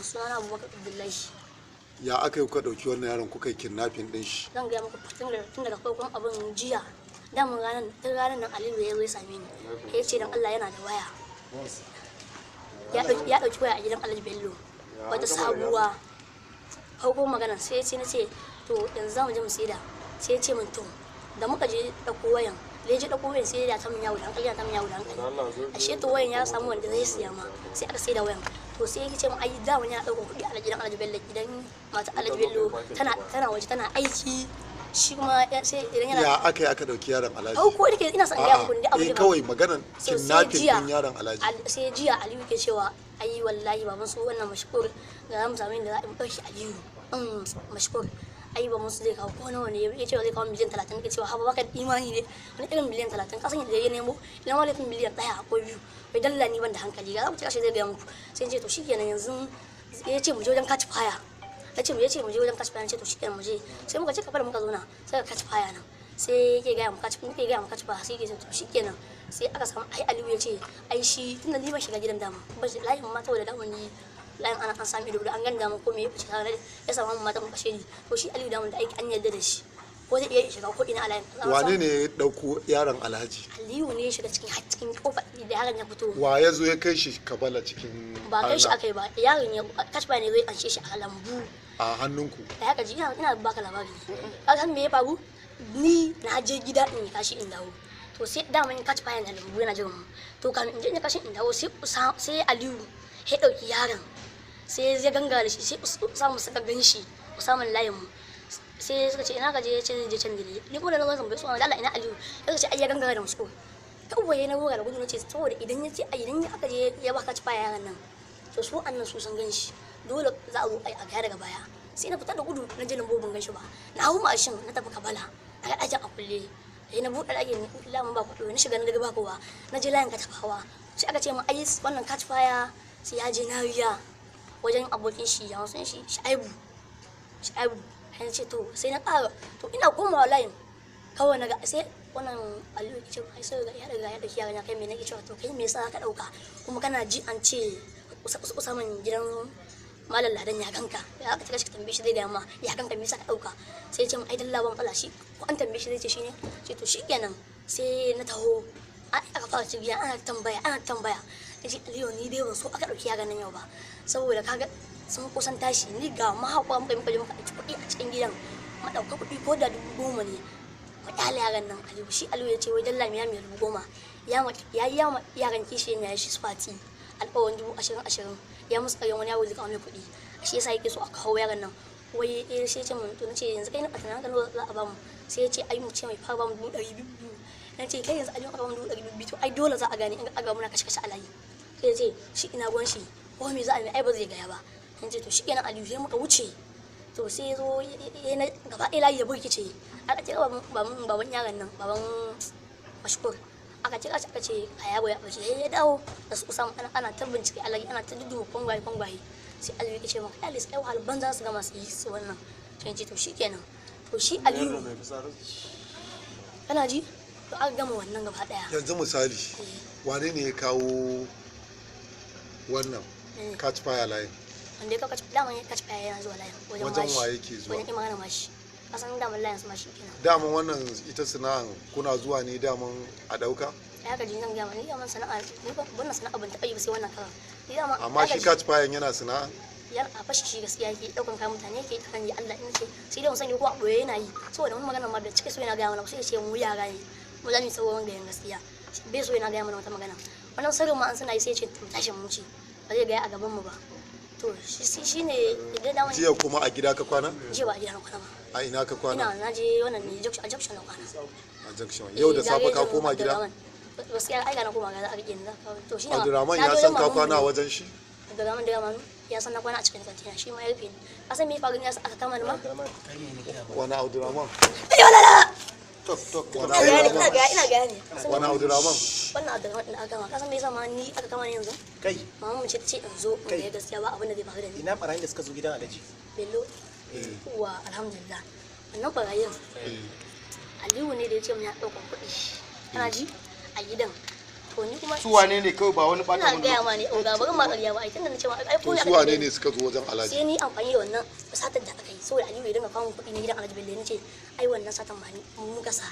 sunana Abubakar Abdullahi. Ya aka yi kuka ɗauki wannan yaron kuka yi kidnapping ɗin shi? Zan gaya maka tun daga farkon abin jiya. Damun ranar nan Aliyu ya zo ya same ni. Ya ce dan Allah yana da waya. Ya ɗauki waya a gidan Alhaji Bello. Wata sabuwa. Farkon magana sai ya ce na ce to yanzu za mu je mu saida. Sai ya ce min to da muka je ɗauko wayan. Da ya je ɗauko wayan sai ya ta min yawo da hankali, ya ta min yawo da hankali. Ashe to wayan ya samu wanda zai siya ma. Sai aka saida wayan. To sai ya ce min ai da wani yana ɗaukar kuɗi a gidan Alhaji Bello, gidan mata Alhaji Bello tana waje tana aiki. Shi kuma sai idan yana ya aka dauki yaron Alhaji. Ko dake ina son ga muku da abu ne kawai maganan kidnapping din yaron Alhaji. Sai jiya Aliyu ke cewa ai wallahi baban su wannan mashkur ga mu samu inda za mu dauki Aliyu mashkur ai ba musu zai kawo ko nawa ne ya ce zai kawo miliyan 30 ke cewa haba baka imani ne wani irin miliyan 30 kasan da ya nemo idan wani miliyan 1 ko 2 bai dalla ni ban da hankali ga za ku ci kashe zai ga muku sai ce to shikenan yanzu ya ce mu je wajen kaci faya ya ce mu je wajen kaci faya ce to shikenan mu je sai muka ce kafa da muka zo na sai ka kaci faya nan sai yake ga mu kaci faya sai yake to shikenan sai aka samu ai Aliyu ya ce ai shi tunda ni ban shiga gidan dama ba shi layin mata da dama ni layin ana an sami ido da an ganda mu ko me ya samu mata mu kashe ni to shi Aliyu dama da aiki an yarda da shi ko zai iya shiga ko ina a layin. Wane ne ya dauko yaron Alhaji? Aliyu ne ya shiga cikin kofar da yaron ya fito. Wa ya zo ya kai shi Kabala cikin ba kai shi akai ba yaron ya kashfa ne zai anshe shi a lambu a hannunku. Da haka ji ina baka labari ka san me ya faru ni na je gida in kashi in dawo to sai dama in kashfa yana lambu yana jiran mu to kan in je kashi in dawo sai Aliyu ya dauki yaron sai ya ganga da shi sai samu saka ganshi samun layin mu sai suka ce ina ka je ya ce zai je can gidi ni kuma da na zan bai so Allah ina Aliyu sai ce ai ya ganga da musu kawai na ruwa da gudu nace saboda idan ya ce idan aka je ya baka ci baya yaran nan to su annan su san ganshi dole za a zo a ga daga baya sai na fita da gudu na je lambo ban ganshi ba na hawo mashin na tafi Kabala a ga dajin a kulle sai na buɗe ɗakin lamun ba kuɗi na shiga na daga ba kowa na je layin ka tafawa sai aka ce min ai wannan ka ci baya sai ya je na riya wajen abokin shi ya san shi Shaibu sai ce to sai na ƙara to ina komawa layin kawai na ga sai wannan Aliyu ce ai sai ga ya riga ya dauki yaran ya kai me nake cewa to kai me yasa ka dauka kuma kana ji an ce Usaman gidan Malam Ladan ya ganka ya aka cika shi tambaye shi zai ga ma ya ganka me yasa ka dauka sai ya ce ai dalla ban fala shi ko an tambaye shi zai ce shine ce to shikenan sai na taho aka fara cibiya ana tambaya yace Aliyu ni dai ban so aka dauki yaran nan yau ba saboda kaga sun kusan tashi ni ga mahakwa muka je muka ci kuɗi a cikin gidan mu ɗauka kuɗi ko da 10,000 ne mu ƙyale yaran nan Aliyu shi Aliyu ya ce wai dalla miya 10,000 ya yi yaran kishi ne ya shi sufati alƙawarin 20,000 ya musu ƙaryan wani yawo zai kawo mai kuɗi shi yasa yake so a kawo yaran nan wai sai ya ce mun to nace yanzu kai na ɓata nan za a ba mu sai ya ce ai mu ce mai fara ba mu 200,000 na ce kai yanzu Aliyu aka ba mu 200,000 to ai dole za a gane in ga muna kashe a layi sai ya ce shi ina gwan shi ko me za a yi ai ba zai gaya ba in ce to shi kenan Aliyu sai muka wuce to sai ya zo na gaba ɗaya layi ya burkice aka kira baban yaron nan baban mashkur aka kira shi aka ce a yaro ya ɓace ya dawo da su samu ana ta bincike alayi ana ta dudu kwangwaye sai Aliyu ya ce maka Alice ai wahal banza su gama su yi su wannan sai ce to shi kenan to shi Aliyu kana ji to aka gama wannan gaba ɗaya. Yanzu misali wane ne ya kawo wannan catch fire line wanda ya kaci daman ya kaci faya yana zuwa layin wajen wa yake zuwa wajen imana mashi kasan daman layin su mashi kenan daman wannan ita sana'an kuna zuwa ne daman a dauka ya ka ji nan gama ni daman sana'a ni wannan sana'a ban taɓa yi ba sai wannan karan ni daman amma shi catch fire yana sana'a yan a fashi shi gaskiya yake daukan kayan mutane yake kan yi Allah in ce sai dai mun sani ko a boye yana yi saboda mun magana ma bai cike so yana ga mana sai ya ce mu yara ne mu zamu sauran ga yan gaskiya bai so yana ga mana wata magana wannan sirrin ma an suna yi sai ya ce mu tashi mu ci ba zai ga a gaban mu ba to shi ne idan da wani jiya kuma a gida ka kwana? Jiya ba a gida na kwana ba. A ina ka kwana? Ina na je wannan ne a junction na kwana. A junction. Yau da safe ka koma gida? Gaskiya ai ga na koma ga za a rike ni za ka to shi ne. Abdurrahman ya san ka kwana a wajen shi? Abdurrahman da Manu ya san na kwana a cikin kantina shi ma ya rufe ni. Ka san me ya faru ne aka kama ni ma? Wani Abdurrahman? Ina gane. Wani Abdurrahman? Wannan Abdurrahman da aka kama. Ka san me yasa ma ni aka kama ni yanzu? Kai. Mama mu ce ta ce in zo in ga gaskiya ba abin da zai faru da ni. Ina barayin da suka zo gidan Alhaji? Bello. Wa alhamdulillah. Wannan barayin Aliyu ne da ya ce mun ya ɗaukan kuɗi. Kana ji? A gidan. to ni kuma su wane ne kawai ba wani ɓata ina gaya ma ne oga bari ma ƙarya ba ai tunda na ce ma ai ko to ne su wane ne suka zo wajen alhaji sai ni amfani da wannan satar da aka yi saboda Aliyu ya dinga kawo kuɗi na gidan Alhaji Bello ne ce ai wannan satan ma ni mun kasa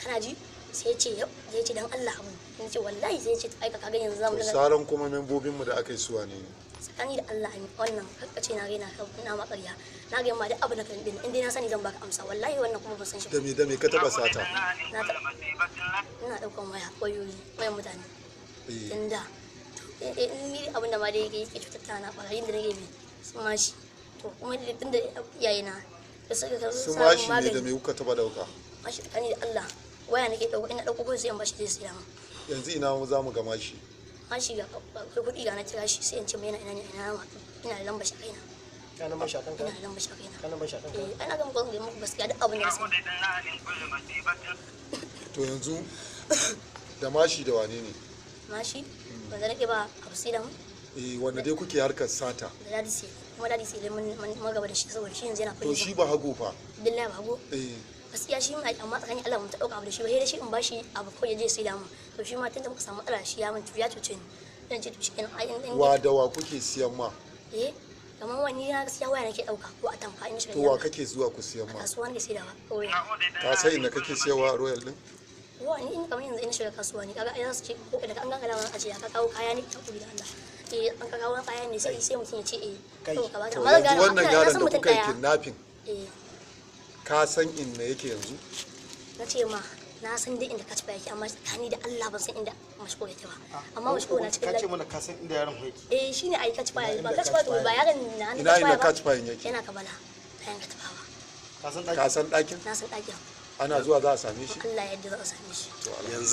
kana ji sai ya ce dan Allah abu ni ce wallahi sai ya ce ai ka ga yanzu zamu dinga sauran kuma membobin mu da aka yi su wane ne tsakani da Allah wannan kakkace na raina ka ina ma ƙarya na ga yamma duk abu da kan din inda na sani zan baka amsa wallahi wannan kuma ban san shi da me ka taba sata ina daukan wayan mutane eh tunda ni abin da ma dai yake cutar na barayin da nake bi sun mashi to kuma tunda iyayena da suka su mashi ne da me kuka taba dauka mashi tsakani da Allah waya nake dauko ina dauko ko sai in bashi zai siya mu yanzu ina mu za mu ga mashi mashi ga kuɗi ga na kira shi sai in ce mai ina da lambar shi kaina kana ban shakan ka ina da lambar shi kaina kana ban shakan ka ana ga muku gaskiya duk abin da na sani to yanzu da mashi da wane ne mashi wanda nake ba abu sai da mu wanda dai kuke harkar sata da dadi sai kuma dadi sai mun gaba da shi saboda shi yanzu yana to shi ba hago fa billahi ba hago gaskiya shi mai amma tsakanin Allah mun ta dauka abu da shi ba sai da shi in bashi abu ko ya je sai da mu to shi ma tunda muka samu matsala shi ya cuce ni dan ce to shi kenan ai wa da wa kuke siyan ma kamar wani ya gaskiya waya nake dauka ko a tamfa in shiga to wa kake zuwa ku siyan ma kasuwa ne sai da ba ka sai inda kake siyarwa a royal din wani in kamar yanzu ina shiga kasuwa ne kaga ai za su ce ko daga an gangara a ce ka kawo kaya ne ta kudi da Allah an ka kawo kaya ne sai mutum ya ce to ka ba ta amma yanzu wannan yaron da kuka yi kidnapping ka san inda yake yanzu na ce ma na san dai inda kaci yake amma tsakani da Allah ban san inda mashko yake ba amma mashko na cikin kace mana ka san inda yaron yake shine ai kaci baya ba kaci baya ba yaron na ina kaci baya yake yana kabala kayan katafawa ka san ɗakin na san ɗakin ana zuwa za a same shi Allah ya yarda za a same shi to yanzu